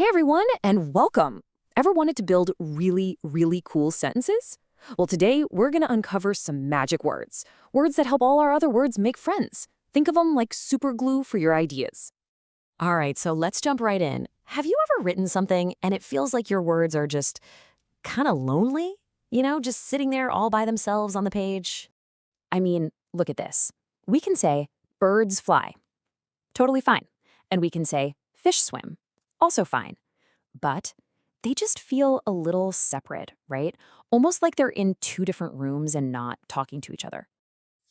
Hey everyone, and welcome! Ever wanted to build really, really cool sentences? Well, today we're going to uncover some magic words. Words that help all our other words make friends. Think of them like super glue for your ideas. All right, so let's jump right in. Have you ever written something and it feels like your words are just kind of lonely? Just sitting there all by themselves on the page? I mean, look at this. We can say birds fly. Totally fine. And we can say fish swim. Also fine. But they just feel a little separate, right? Almost like they're in two different rooms and not talking to each other.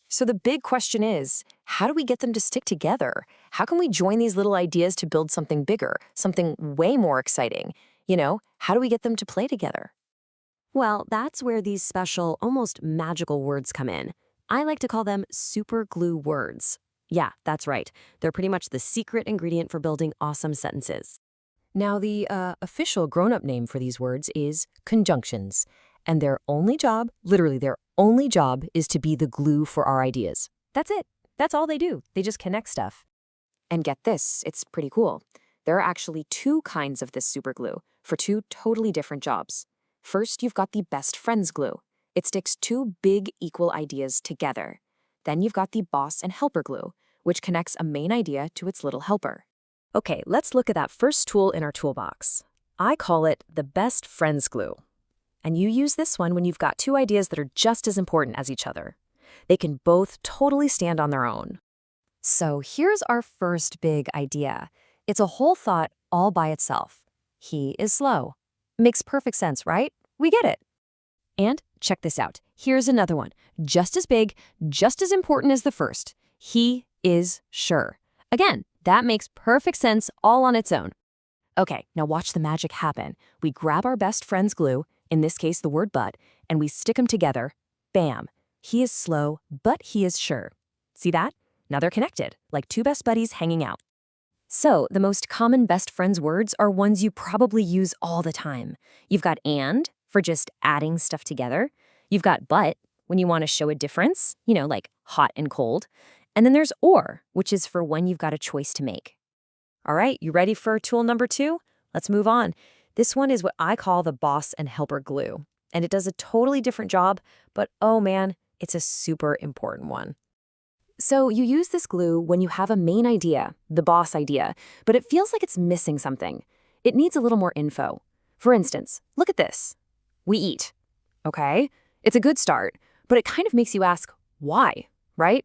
So the big question is, how do we get them to stick together? How can we join these little ideas to build something bigger, something way more exciting? How do we get them to play together? Well, that's where these special, almost magical words come in. I like to call them super glue words. Yeah, that's right. They're pretty much the secret ingredient for building awesome sentences. Now, the official grown-up name for these words is conjunctions, and their only job, literally their only job, is to be the glue for our ideas. That's it. That's all they do. They just connect stuff. And get this, it's pretty cool. There are actually two kinds of this super glue for two totally different jobs. First, you've got the best friends glue. It sticks two big equal ideas together. Then you've got the boss and helper glue, which connects a main idea to its little helper. Okay, let's look at that first tool in our toolbox. I call it the best friends glue. And you use this one when you've got two ideas that are just as important as each other. They can both totally stand on their own. So here's our first big idea. It's a whole thought all by itself. He is slow. Makes perfect sense, right? We get it. And check this out. Here's another one. Just as big, just as important as the first. He is sure. Again, that makes perfect sense all on its own. Okay, now watch the magic happen. We grab our best friend's glue, in this case the word but, and we stick them together. Bam! He is slow, but he is sure. See that? Now they're connected, like two best buddies hanging out. So, the most common best friends words are ones you probably use all the time. You've got and, for just adding stuff together. You've got but, when you want to show a difference, like hot and cold. And then there's or, which is for when you've got a choice to make. All right, you ready for tool number 2? Let's move on. This one is what I call the boss and helper glue. And it does a totally different job, but oh man, it's a super important one. So you use this glue when you have a main idea, the boss idea, but it feels like it's missing something. It needs a little more info. For instance, look at this. We eat. Okay, it's a good start, but it kind of makes you ask, why, right?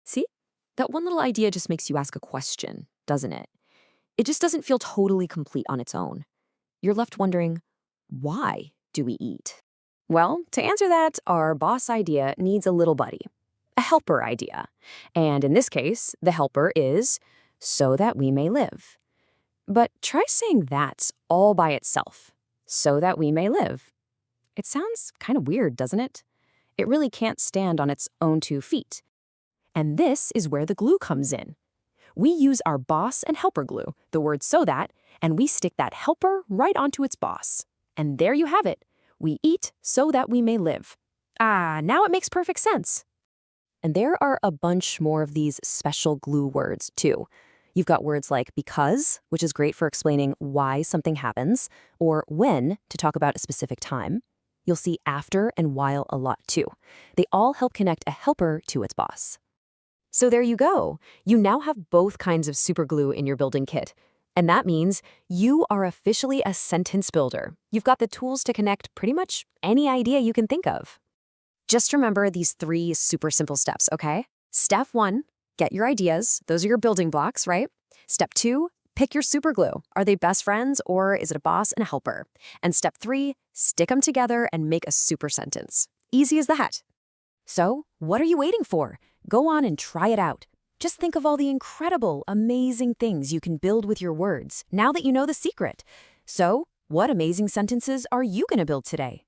See? That one little idea just makes you ask a question, doesn't it? It just doesn't feel totally complete on its own. You're left wondering, why do we eat? Well, to answer that, our boss idea needs a little buddy, a helper idea. And in this case, the helper is so that we may live. But try saying that all by itself, so that we may live. It sounds kind of weird, doesn't it? It really can't stand on its own 2 feet. And this is where the glue comes in. We use our boss and helper glue, the word so that, and we stick that helper right onto its boss. And there you have it. We eat so that we may live. Now it makes perfect sense. And there are a bunch more of these special glue words, too. You've got words like because, which is great for explaining why something happens, or when, to talk about a specific time. You'll see after and while a lot, too. They all help connect a helper to its boss. So there you go. You now have both kinds of super glue in your building kit. And that means you are officially a sentence builder. You've got the tools to connect pretty much any idea you can think of. Just remember these 3 super simple steps, okay? Step 1, get your ideas. Those are your building blocks, right? Step 2, pick your super glue. Are they best friends or is it a boss and a helper? And step 3, stick them together and make a super sentence. Easy as that. So, what are you waiting for? Go on and try it out. Just think of all the incredible, amazing things you can build with your words now that you know the secret. So, what amazing sentences are you going to build today?